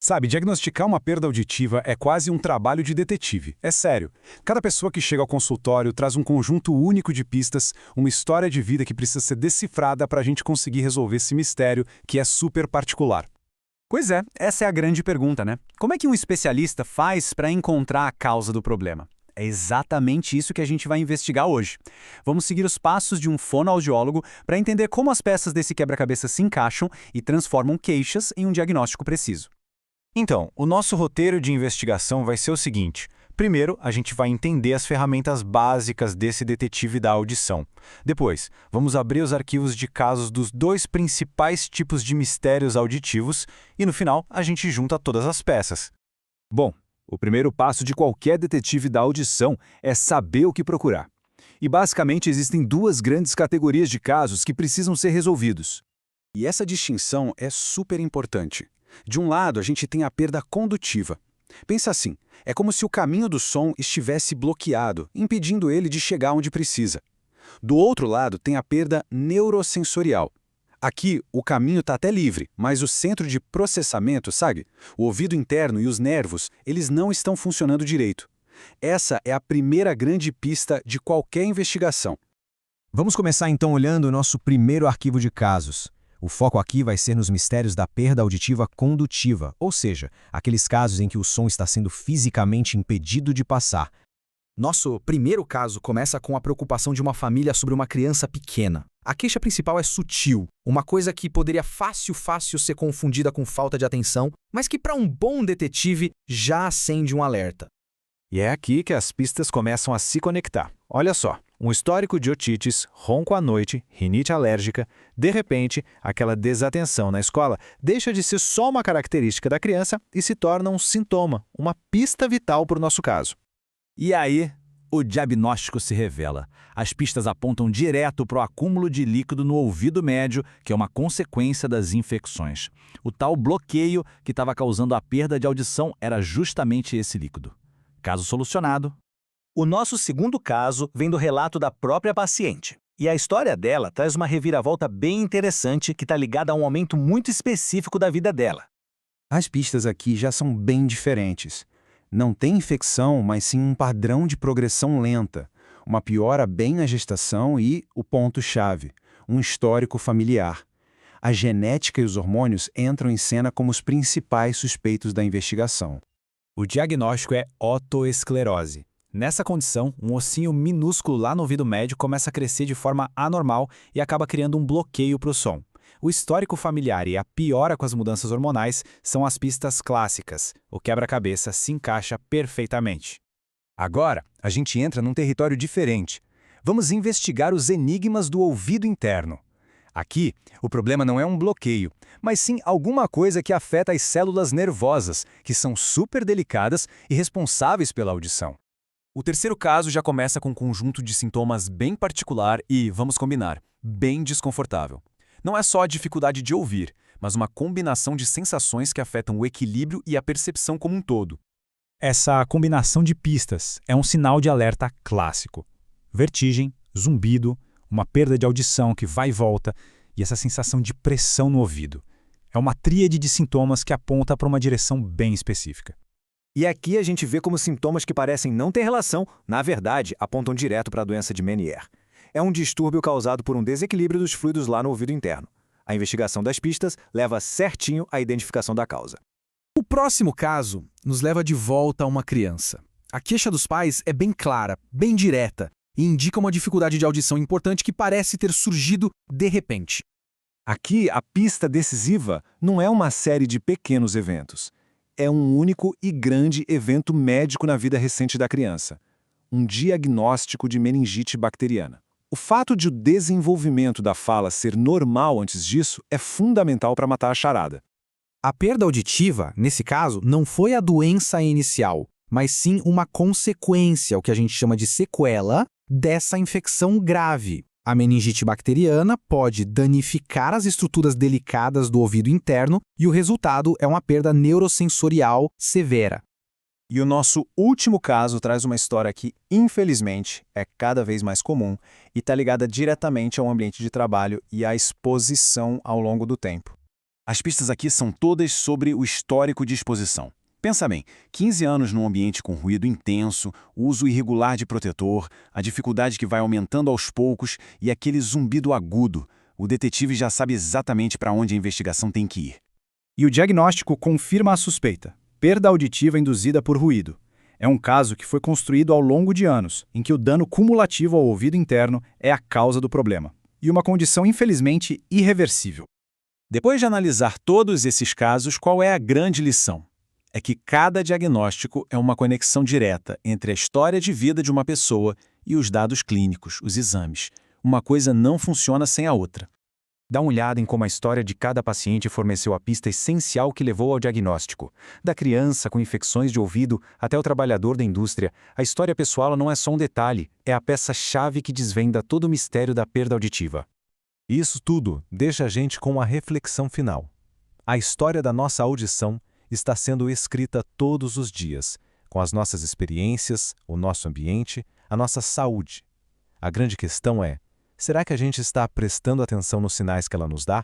Sabe, diagnosticar uma perda auditiva é quase um trabalho de detetive. É sério. Cada pessoa que chega ao consultório traz um conjunto único de pistas, uma história de vida que precisa ser decifrada para a gente conseguir resolver esse mistério que é super particular. Pois é, essa é a grande pergunta, né? Como é que um especialista faz para encontrar a causa do problema? É exatamente isso que a gente vai investigar hoje. Vamos seguir os passos de um fonoaudiólogo para entender como as peças desse quebra-cabeça se encaixam e transformam queixas em um diagnóstico preciso. Então, o nosso roteiro de investigação vai ser o seguinte. Primeiro, a gente vai entender as ferramentas básicas desse detetive da audição. Depois, vamos abrir os arquivos de casos dos dois principais tipos de mistérios auditivos e, no final, a gente junta todas as peças. Bom, o primeiro passo de qualquer detetive da audição é saber o que procurar. E basicamente existem duas grandes categorias de casos que precisam ser resolvidos. E essa distinção é super importante. De um lado, a gente tem a perda condutiva. Pensa assim, é como se o caminho do som estivesse bloqueado, impedindo ele de chegar onde precisa. Do outro lado, tem a perda neurosensorial. Aqui, o caminho está até livre, mas o centro de processamento, sabe? O ouvido interno e os nervos, eles não estão funcionando direito. Essa é a primeira grande pista de qualquer investigação. Vamos começar então olhando o nosso primeiro arquivo de casos. O foco aqui vai ser nos mistérios da perda auditiva condutiva, ou seja, aqueles casos em que o som está sendo fisicamente impedido de passar. Nosso primeiro caso começa com a preocupação de uma família sobre uma criança pequena. A queixa principal é sutil, uma coisa que poderia fácil ser confundida com falta de atenção, mas que para um bom detetive já acende um alerta. E é aqui que as pistas começam a se conectar. Olha só, um histórico de otites, ronco à noite, rinite alérgica, de repente, aquela desatenção na escola deixa de ser só uma característica da criança e se torna um sintoma, uma pista vital para o nosso caso. E aí, o diagnóstico se revela. As pistas apontam direto para o acúmulo de líquido no ouvido médio, que é uma consequência das infecções. O tal bloqueio que estava causando a perda de audição era justamente esse líquido. Caso solucionado. O nosso segundo caso vem do relato da própria paciente. E a história dela traz uma reviravolta bem interessante que está ligada a um momento muito específico da vida dela. As pistas aqui já são bem diferentes. Não tem infecção, mas sim um padrão de progressão lenta, uma piora bem na gestação e, o ponto-chave, um histórico familiar. A genética e os hormônios entram em cena como os principais suspeitos da investigação. O diagnóstico é otoesclerose. Nessa condição, um ossinho minúsculo lá no ouvido médio começa a crescer de forma anormal e acaba criando um bloqueio para o som. O histórico familiar e a piora com as mudanças hormonais são as pistas clássicas. O quebra-cabeça se encaixa perfeitamente. Agora, a gente entra num território diferente. Vamos investigar os enigmas do ouvido interno. Aqui, o problema não é um bloqueio, mas sim alguma coisa que afeta as células nervosas, que são super delicadas e responsáveis pela audição. O terceiro caso já começa com um conjunto de sintomas bem particular e, vamos combinar, bem desconfortável. Não é só a dificuldade de ouvir, mas uma combinação de sensações que afetam o equilíbrio e a percepção como um todo. Essa combinação de pistas é um sinal de alerta clássico. Vertigem, zumbido, uma perda de audição que vai e volta e essa sensação de pressão no ouvido. É uma tríade de sintomas que aponta para uma direção bem específica. E aqui a gente vê como sintomas que parecem não ter relação, na verdade, apontam direto para a doença de Meniere. É um distúrbio causado por um desequilíbrio dos fluidos lá no ouvido interno. A investigação das pistas leva certinho à identificação da causa. O próximo caso nos leva de volta a uma criança. A queixa dos pais é bem clara, bem direta, e indica uma dificuldade de audição importante que parece ter surgido de repente. Aqui, a pista decisiva não é uma série de pequenos eventos. É um único e grande evento médico na vida recente da criança. Um diagnóstico de meningite bacteriana. O fato de o desenvolvimento da fala ser normal antes disso é fundamental para matar a charada. A perda auditiva, nesse caso, não foi a doença inicial, mas sim uma consequência, o que a gente chama de sequela, dessa infecção grave. A meningite bacteriana pode danificar as estruturas delicadas do ouvido interno e o resultado é uma perda neurosensorial severa. E o nosso último caso traz uma história que, infelizmente, é cada vez mais comum e está ligada diretamente ao ambiente de trabalho e à exposição ao longo do tempo. As pistas aqui são todas sobre o histórico de exposição. Pensa bem, 15 anos num ambiente com ruído intenso, uso irregular de protetor, a dificuldade que vai aumentando aos poucos e aquele zumbido agudo. O detetive já sabe exatamente para onde a investigação tem que ir. E o diagnóstico confirma a suspeita: perda auditiva induzida por ruído. É um caso que foi construído ao longo de anos, em que o dano cumulativo ao ouvido interno é a causa do problema. E uma condição, infelizmente, irreversível. Depois de analisar todos esses casos, qual é a grande lição? É que cada diagnóstico é uma conexão direta entre a história de vida de uma pessoa e os dados clínicos, os exames. Uma coisa não funciona sem a outra. Dá uma olhada em como a história de cada paciente forneceu a pista essencial que levou ao diagnóstico. Da criança com infecções de ouvido até o trabalhador da indústria, a história pessoal não é só um detalhe, é a peça-chave que desvenda todo o mistério da perda auditiva. Isso tudo deixa a gente com uma reflexão final. A história da nossa audição está sendo escrita todos os dias, com as nossas experiências, o nosso ambiente, a nossa saúde. A grande questão é: será que a gente está prestando atenção nos sinais que ela nos dá?